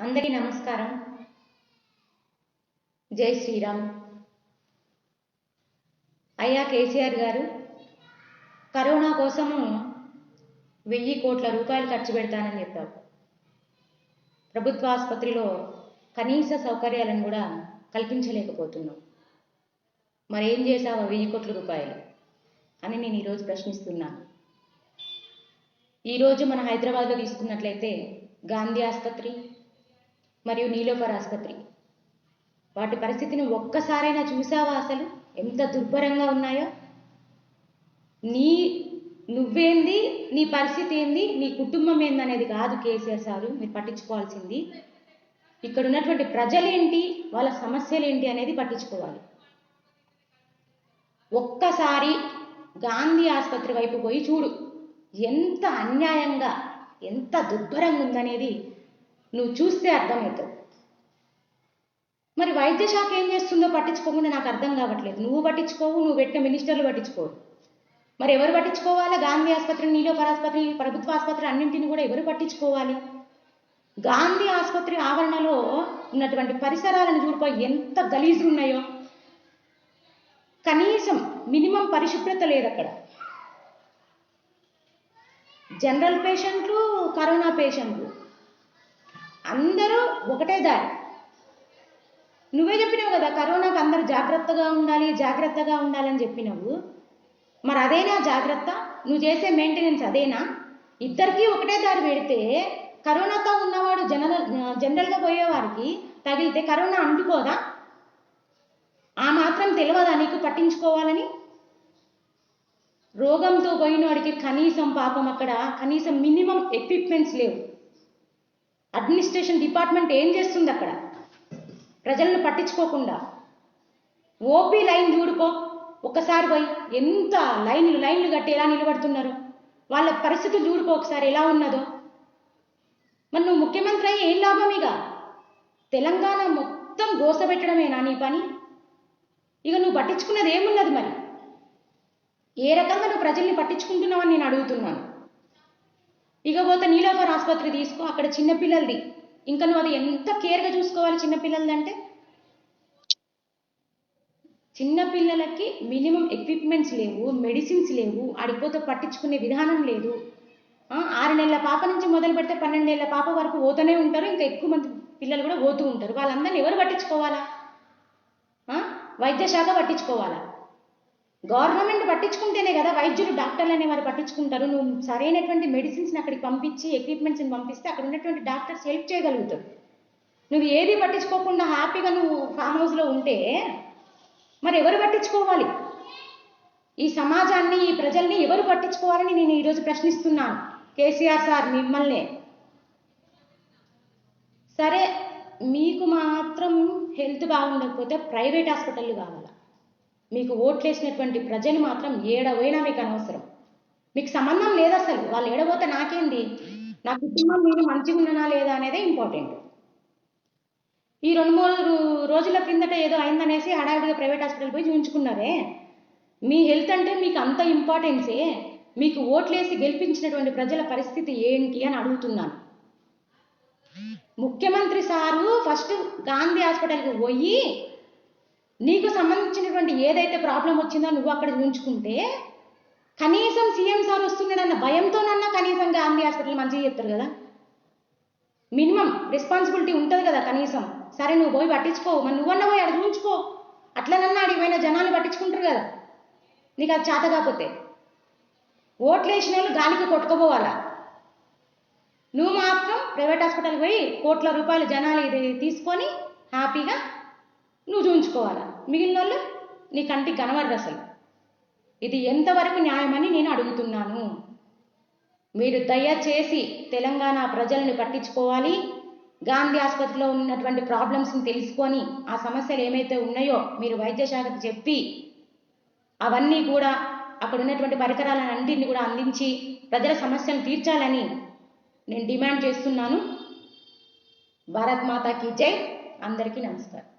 అందరికీ నమస్కారం. జై శ్రీరామ్. అయ్యా కేసీఆర్ గారు కరోనా కోసము 1000 కోట్ల రూపాయలు ఖర్చు పెడతానని చెప్పారు. ప్రభుత్వ ఆసుపత్రిలో కనీస సౌకర్యాలను కూడా కల్పించలేకపోతున్నాం. మరేం చేశావు 1000 కోట్ల రూపాయలు అని నేను ఈరోజు ప్రశ్నిస్తున్నాను. ఈరోజు మన హైదరాబాద్లో తీసుకున్నట్లయితే గాంధీ ఆసుపత్రి మరియు నీలోఫర్ ఆసుపత్రి, వాటి పరిస్థితిని ఒక్కసారైనా చూసావా? అసలు ఎంత దుర్భరంగా ఉన్నాయో. నువ్వేంది, నీ పరిస్థితి ఏంది, నీ కుటుంబం ఏందనేది కాదు కేసీఆర్ సారు మీరు పట్టించుకోవాల్సింది. ఇక్కడ ఉన్నటువంటి ప్రజలేంటి, వాళ్ళ సమస్యలు ఏంటి అనేది పట్టించుకోవాలి. ఒక్కసారి గాంధీ ఆసుపత్రి వైపు పోయి చూడు, ఎంత అన్యాయంగా, ఎంత దుర్భరంగా ఉందనేది నువ్వు చూస్తే అర్థమవుతుంది. మరి వైద్య శాఖ ఏం చేస్తుందో పట్టించుకోకుండా నాకు అర్థం కావట్లేదు. నువ్వు పట్టించుకోవు, నువ్వు పెట్టిన మినిస్టర్లు పట్టించుకోవు. మరి ఎవరు పట్టించుకోవాలా? గాంధీ ఆసుపత్రి, నీలోఫర్ ఆసుపత్రి, ప్రభుత్వ ఆసుపత్రి అన్నింటిని కూడా ఎవరు పట్టించుకోవాలి? గాంధీ ఆసుపత్రి ఆవరణలో ఉన్నటువంటి పరిసరాలను చూడిపో, ఎంత గలీజు ఉన్నాయో. కనీసం మినిమం పరిశుభ్రత లేదు అక్కడ. జనరల్ పేషెంట్లు, కరోనా పేషెంట్లు అందరూ ఒకటే దారి. నువ్వే చెప్పినావు కదా కరోనాకు అందరూ జాగ్రత్తగా ఉండాలని చెప్పినావు. మరి అదేనా జాగ్రత్త? నువ్వు చేసే మెయింటెనెన్స్ అదేనా? ఇద్దరికీ ఒకటే దారి పెడితే కరోనాతో ఉన్నవాడు జనరల్గా పోయేవారికి తగిలితే కరోనా అంటుకోదా? ఆ మాత్రం తెలియదా నీకు పట్టించుకోవాలని? రోగంతో పోయినవాడికి కనీసం పాపం అక్కడ కనీసం మినిమం ఎక్విప్మెంట్స్ లేవు. అడ్మినిస్ట్రేషన్ డిపార్ట్మెంట్ ఏం చేస్తుంది అక్కడ ప్రజలను పట్టించుకోకుండా? ఓపీ లైన్ చూడుకో ఒకసారి పోయి, ఎంత లైన్లు కట్టి ఎలా నిలబడుతున్నారు, వాళ్ళ పరిస్థితులు చూడుకో ఒకసారి ఎలా ఉన్నదో. మరి నువ్వు ముఖ్యమంత్రి అయ్యి ఏం లాభం? ఇక తెలంగాణ మొత్తం గోసపెట్టడమేనా నీ పని? ఇక నువ్వు పట్టించుకున్నది ఏమున్నది? మరి ఏ రకంగా నువ్వు ప్రజల్ని పట్టించుకుంటున్నావని నేను అడుగుతున్నాను. ఇక పోతే నీలోఫర్ ఆసుపత్రి తీసుకో, అక్కడ చిన్నపిల్లలది. ఇంకా నువ్వు అది ఎంత కేర్గా చూసుకోవాలి చిన్నపిల్లలది అంటే? చిన్నపిల్లలకి మినిమం ఎక్విప్మెంట్స్ లేవు, మెడిసిన్స్ లేవు, ఆడిపోతే పట్టించుకునే విధానం లేదు. 6 నెలల పాప నుంచి మొదలు పెడితే 12 ఏళ్ల పాప వరకు పోతూనే ఉంటారు. ఇంకా ఎక్కువ మంది పిల్లలు కూడా పోతూ ఉంటారు. వాళ్ళందరినీ ఎవరు పట్టించుకోవాలా? వైద్య శాఖ పట్టించుకోవాలా? గవర్నమెంట్ పట్టించుకుంటేనే కదా వైద్యులు, డాక్టర్లు అనేవారు పట్టించుకుంటారు. నువ్వు సరైనటువంటి మెడిసిన్స్ని అక్కడికి పంపించి, ఎక్విప్మెంట్స్ని పంపిస్తే అక్కడ ఉన్నటువంటి డాక్టర్స్ హెల్ప్ చేయగలుగుతారు. నువ్వు ఏది పట్టించుకోకుండా హ్యాపీగా నువ్వు ఫామ్ హౌస్లో ఉంటే మరి ఎవరు పట్టించుకోవాలి? ఈ సమాజాన్ని, ఈ ప్రజల్ని ఎవరు పట్టించుకోవాలని నేను ఈరోజు ప్రశ్నిస్తున్నాను కేసీఆర్ సార్ మిమ్మల్నే. సరే, మీకు మాత్రం హెల్త్ బాగుండకపోతే ప్రైవేట్ హాస్పిటళ్ళు కావాలా? మీకు ఓట్లేసినటువంటి ప్రజలు మాత్రం ఏడవైనా మీకు అనవసరం. మీకు సంబంధం లేదు అసలు. వాళ్ళు ఏడబోతే నాకేంది, నా కుటుంబం మీరు మంచిగా ఉన్నానా లేదా అనేదే ఇంపార్టెంట్. ఈ 2-3 రోజుల క్రిందట ఏదో అయిందనేసి హడావిడిగా ప్రైవేట్ హాస్పిటల్ పోయి చూపించుకున్నారే. మీ హెల్త్ అంటే మీకు అంత ఇంపార్టెన్సే. మీకు ఓట్లేసి గెలిపించినటువంటి ప్రజల పరిస్థితి ఏంటి అని అడుగుతున్నాను. ముఖ్యమంత్రి సారు ఫస్ట్ గాంధీ హాస్పిటల్కి పోయి నీకు సంబంధించినటువంటి ఏదైతే ప్రాబ్లం వచ్చిందో నువ్వు అక్కడ చూపించుకుంటే కనీసం సీఎం సార్ వస్తున్నాడన్న భయంతోనన్నా కనీసం గాంధీ హాస్పిటల్ మంచిగా చెప్తారు కదా. మినిమం రెస్పాన్సిబిలిటీ ఉంటుంది కదా కనీసం. సరే, నువ్వు పోయి పట్టించుకో, మరి నువ్వన్నా పోయి అక్కడ చూపించుకో. అట్లనన్నా అడిగిపోయిన జనాలు పట్టించుకుంటారు కదా. నీకు అది చేత కాకపోతే ఓట్లు వేసిన వాళ్ళు గాలికి కొట్టుకోపోవాలా? నువ్వు మాత్రం ప్రైవేట్ హాస్పిటల్కి పోయి కోట్ల రూపాయలు జనాలు ఇది తీసుకొని హ్యాపీగా నువ్వు చూపించుకోవాలా. మిగిలిన వాళ్ళు నీ కంటికి కనబడరు అసలు. ఇది ఎంతవరకు న్యాయమని నేను అడుగుతున్నాను. మీరు దయచేసి తెలంగాణ ప్రజలను పట్టించుకోవాలి. గాంధీ ఆసుపత్రిలో ఉన్నటువంటి ప్రాబ్లమ్స్ని తెలుసుకొని ఆ సమస్యలు ఏమైతే ఉన్నాయో మీరు వైద్య శాఖకు చెప్పి అవన్నీ కూడా అక్కడ ఉన్నటువంటి పరికరాలను అన్నింటినీ కూడా అందించి ప్రజల సమస్యను తీర్చాలని నేను డిమాండ్ చేస్తున్నాను. భారత్ మాతాకి జై. అందరికీ నమస్కారం.